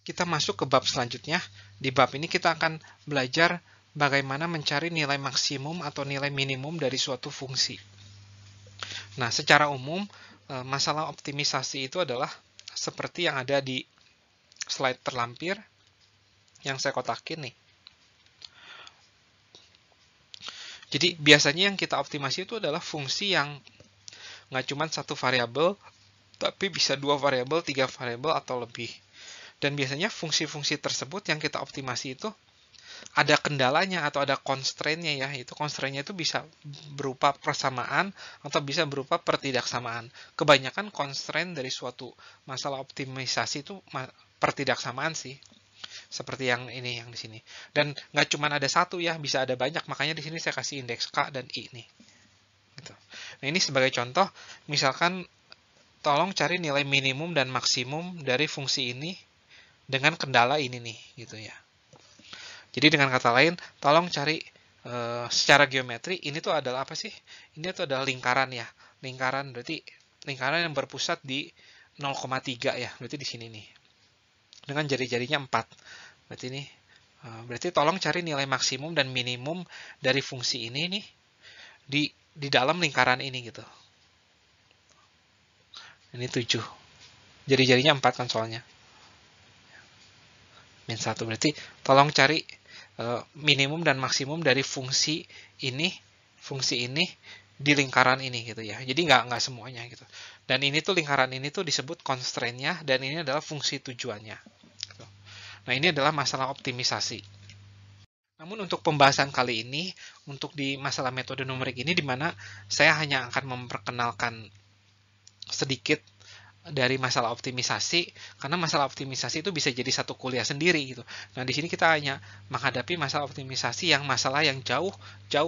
kita masuk ke bab selanjutnya. Di bab ini kita akan belajar bagaimana mencari nilai maksimum atau nilai minimum dari suatu fungsi. Nah, secara umum, masalah optimisasi itu adalah seperti yang ada di slide terlampir yang saya kotakin nih. Jadi, biasanya yang kita optimasi itu adalah fungsi yang nggak cuma satu variabel, tapi bisa 2 variabel, 3 variabel, atau lebih. Dan biasanya fungsi-fungsi tersebut yang kita optimasi itu ada kendalanya atau ada constraint-nya ya. Itu constraint-nya itu bisa berupa persamaan atau bisa berupa pertidaksamaan. Kebanyakan constraint dari suatu masalah optimisasi itu pertidaksamaan sih. Seperti yang ini, yang di sini. Dan nggak cuma ada satu ya, bisa ada banyak. Makanya di sini saya kasih indeks K dan I nih. Gitu. Nah, ini sebagai contoh, misalkan tolong cari nilai minimum dan maksimum dari fungsi ini dengan kendala ini nih, gitu ya. Jadi dengan kata lain, tolong cari secara geometri, ini tuh adalah apa sih? Ini tuh adalah lingkaran ya. Lingkaran berarti lingkaran yang berpusat di 0,3 ya. Berarti di sini nih. Dengan jari-jarinya 4. Berarti ini berarti tolong cari nilai maksimum dan minimum dari fungsi ini nih di dalam lingkaran ini gitu. Ini 7. Jari-jarinya 4 kan soalnya. Min 1 berarti tolong cari minimum dan maksimum dari fungsi ini di lingkaran ini gitu ya. Jadi nggak semuanya gitu. Dan ini tuh lingkaran ini tuh disebut constraint-nya dan ini adalah fungsi tujuannya. Gitu. Nah, ini adalah masalah optimisasi. Namun untuk pembahasan kali ini, untuk di masalah metode numerik ini, di mana saya hanya akan memperkenalkan sedikit dari masalah optimisasi, karena masalah optimisasi itu bisa jadi satu kuliah sendiri gitu. Nah, di sini kita hanya menghadapi masalah optimisasi yang masalah yang jauh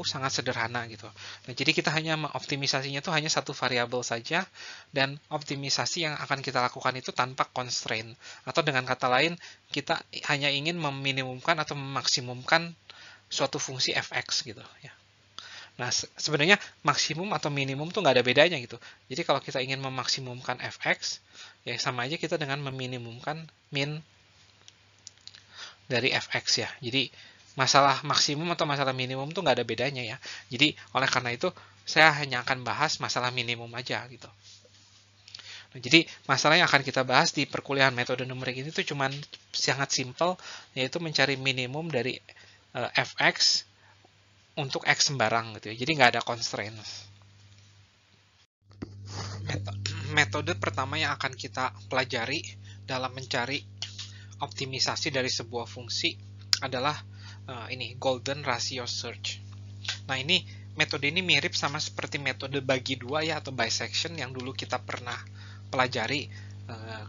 sangat sederhana gitu. Nah, jadi kita hanya mengoptimisasinya itu hanya satu variabel saja, dan optimisasi yang akan kita lakukan itu tanpa constraint. Atau dengan kata lain, kita hanya ingin meminimumkan atau memaksimumkan suatu fungsi fx gitu ya. Nah, sebenarnya maksimum atau minimum tuh nggak ada bedanya gitu. Jadi kalau kita ingin memaksimumkan fx, ya sama aja kita dengan meminimumkan min dari fx ya. Jadi masalah maksimum atau masalah minimum tuh nggak ada bedanya ya. Jadi oleh karena itu saya hanya akan bahas masalah minimum aja gitu. Nah, jadi masalah yang akan kita bahas di perkuliahan metode numerik ini tuh cuman sangat simpel, yaitu mencari minimum dari fx untuk X sembarang gitu ya. Jadi nggak ada constraint. Metode pertama yang akan kita pelajari dalam mencari optimisasi dari sebuah fungsi adalah ini golden ratio search. Nah, ini metode ini mirip sama seperti metode bagi dua ya atau bisection yang dulu kita pernah pelajari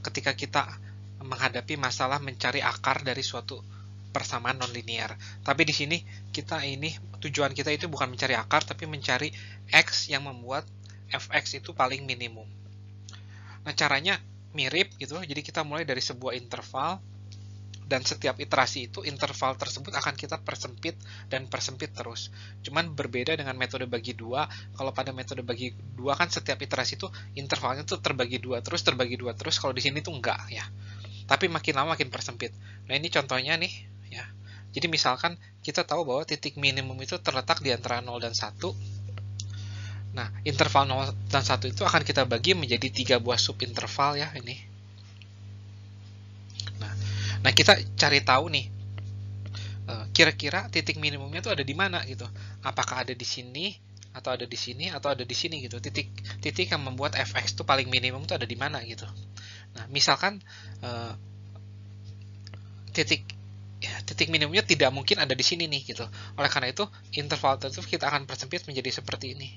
ketika kita menghadapi masalah mencari akar dari suatu persamaan nonlinear. Tapi di sini tujuan kita itu bukan mencari akar, tapi mencari x yang membuat fx itu paling minimum. Nah, caranya mirip gitu. Jadi kita mulai dari sebuah interval, dan setiap iterasi itu interval tersebut akan kita persempit dan persempit terus. Cuman berbeda dengan metode bagi dua. Kalau pada metode bagi dua kan setiap iterasi itu intervalnya tuh terbagi dua terus. Kalau di sini tuh enggak ya. Tapi makin lama makin persempit. Nah, ini contohnya nih. Jadi misalkan kita tahu bahwa titik minimum itu terletak di antara 0 dan 1. Nah, interval 0 dan 1 itu akan kita bagi menjadi 3 buah subinterval ya ini. Nah, kita cari tahu nih, kira-kira titik minimumnya itu ada di mana gitu. Apakah ada di sini, atau ada di sini, atau ada di sini gitu. Titik yang membuat fx itu paling minimum itu ada di mana gitu. Nah, misalkan titik minimumnya tidak mungkin ada di sini nih gitu. Oleh karena itu, interval tersebut kita akan persempit menjadi seperti ini.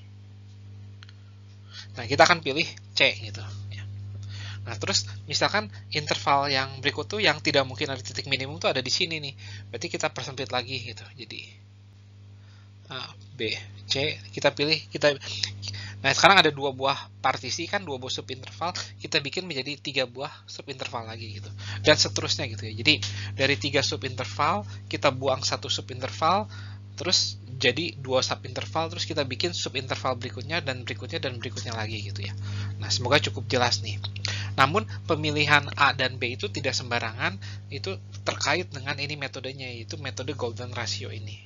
Nah, kita akan pilih C gitu. Nah, terus misalkan interval yang berikut tuh yang tidak mungkin ada titik minimum tuh ada di sini nih. Berarti kita persempit lagi gitu. Jadi A, B, C, kita pilih. Nah, sekarang ada 2 buah partisi kan, 2 buah subinterval, kita bikin menjadi 3 buah subinterval lagi gitu. Dan seterusnya gitu ya. Jadi dari 3 subinterval kita buang 1 subinterval, terus jadi 2 subinterval, terus kita bikin subinterval berikutnya dan berikutnya dan berikutnya lagi gitu ya. Nah, semoga cukup jelas nih. Namun pemilihan A dan B itu tidak sembarangan, itu terkait dengan ini metodenya, yaitu metode golden ratio ini.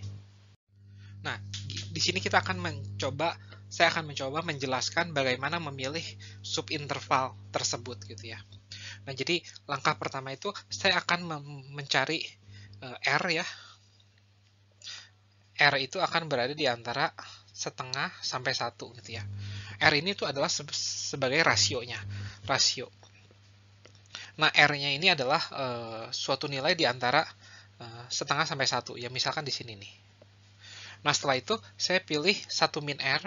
Nah, di sini saya akan mencoba menjelaskan bagaimana memilih subinterval tersebut gitu ya. Nah, jadi langkah pertama itu saya akan mencari R ya. R itu akan berada di antara setengah sampai 1 gitu ya. R ini tuh adalah sebagai rasionya, rasio. Nah, R-nya ini adalah suatu nilai di antara setengah sampai 1 ya, misalkan di sini nih. Nah, setelah itu saya pilih 1 min R.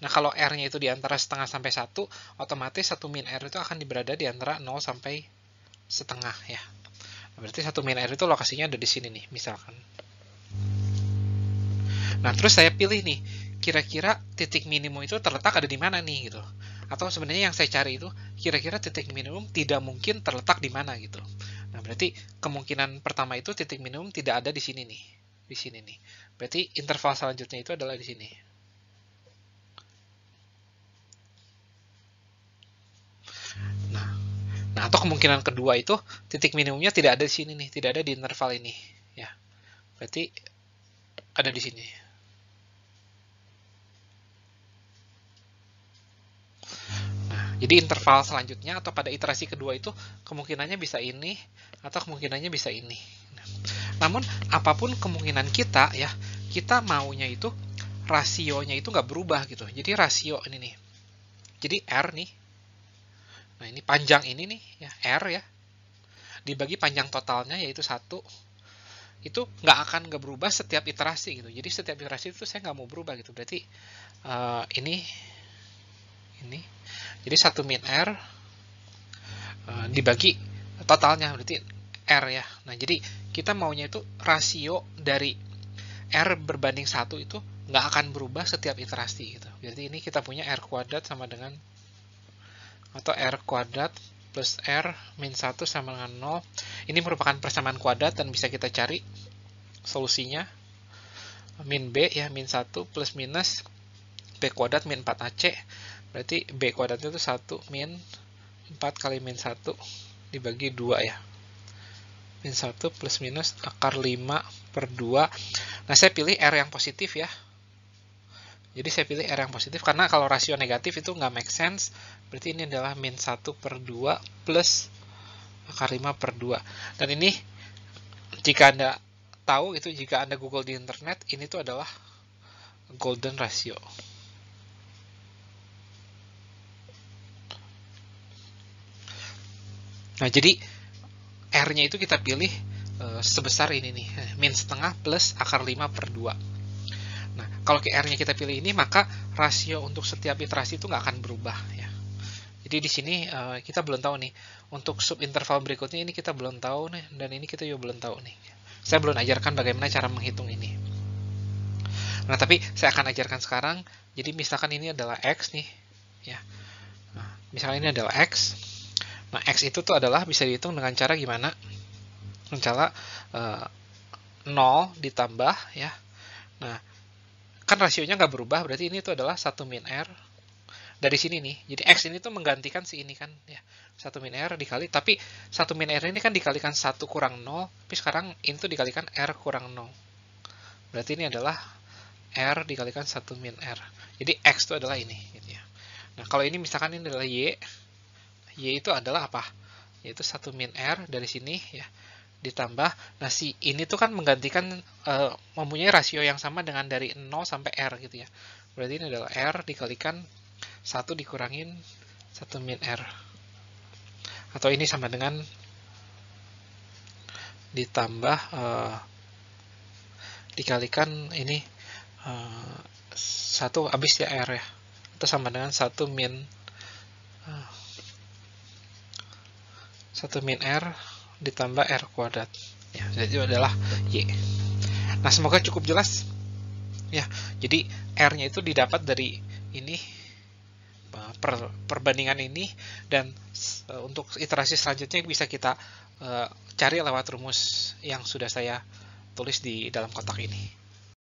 Nah, kalau R-nya itu di antara setengah sampai 1, otomatis 1 min R itu akan berada di antara 0 sampai setengah ya. Nah, berarti 1 min R itu lokasinya ada di sini nih, misalkan. Nah, terus saya pilih nih, kira-kira titik minimum itu terletak ada di mana nih gitu. Atau sebenarnya yang saya cari itu kira-kira titik minimum tidak mungkin terletak di mana gitu. Nah, berarti kemungkinan pertama itu titik minimum tidak ada di sini nih. Di sini nih. Berarti interval selanjutnya itu adalah di sini. Nah, atau kemungkinan kedua itu titik minimumnya tidak ada di sini nih, tidak ada di interval ini ya. Berarti ada di sini. Jadi interval selanjutnya atau pada iterasi kedua itu kemungkinannya bisa ini atau kemungkinannya bisa ini. Namun apapun kemungkinan kita ya, kita maunya itu rasionya itu nggak berubah gitu. Jadi rasio ini nih. Jadi R nih. Nah, ini panjang ini nih ya, R ya. Dibagi panjang totalnya yaitu 1. Itu nggak berubah setiap iterasi gitu. Jadi setiap iterasi itu saya nggak mau berubah gitu. Berarti ini. Jadi 1 min R dibagi totalnya, berarti R ya. Nah, jadi kita maunya itu rasio dari R berbanding 1 itu nggak akan berubah setiap iterasi gitu. Jadi ini kita punya R kuadrat sama dengan, atau R kuadrat plus R min 1 sama dengan 0. Ini merupakan persamaan kuadrat dan bisa kita cari solusinya. Min B ya, min 1 plus minus B kuadrat min 4AC. Berarti B kuadrat itu 1 min 4 kali min 1 dibagi 2 ya. Min 1 plus minus akar 5 per 2. Nah, saya pilih R yang positif ya. Jadi saya pilih R yang positif karena kalau rasio negatif itu nggak make sense. Berarti ini adalah min 1 per 2 plus akar 5 per 2. Dan ini jika Anda tahu itu, jika Anda Google di internet, ini tuh adalah golden ratio. Nah, jadi R-nya itu kita pilih sebesar ini nih, min setengah plus akar 5 per 2. Nah, kalau R-nya kita pilih ini, maka rasio untuk setiap iterasi itu nggak akan berubah ya. Jadi di sini kita belum tahu nih, untuk subinterval berikutnya ini kita belum tahu nih, dan ini kita juga belum tahu nih. Saya belum ajarkan bagaimana cara menghitung ini. Nah, tapi saya akan ajarkan sekarang. Jadi misalkan ini adalah X nih, ya. Nah, misalkan ini adalah X. Nah, X itu tuh adalah bisa dihitung dengan cara gimana? Dengan cara 0 ditambah ya. Nah, kan rasionya nggak berubah, berarti ini tuh adalah 1 min R. Dari sini nih, jadi X ini tuh menggantikan si ini kan ya. 1 min R dikali, tapi 1 min R ini kan dikalikan 1 kurang 0, tapi sekarang ini tuh dikalikan R kurang 0. Berarti ini adalah R dikalikan 1 min R. Jadi X itu adalah ini gitu ya. Nah, kalau ini misalkan ini adalah Y. Y itu adalah apa? Yaitu 1 min R dari sini ya, ditambah, nah si ini tuh kan menggantikan mempunyai rasio yang sama dengan dari 0 sampai R gitu ya. Berarti ini adalah R dikalikan 1 dikurangin 1 min R. Atau ini sama dengan ditambah dikalikan ini 1 habis ya R ya. Itu sama dengan 1 min 1 min R ditambah R kuadrat. Ya, jadi itu adalah Y. Nah, semoga cukup jelas. Ya, jadi R-nya itu didapat dari ini, perbandingan ini, dan untuk iterasi selanjutnya bisa kita cari lewat rumus yang sudah saya tulis di dalam kotak ini.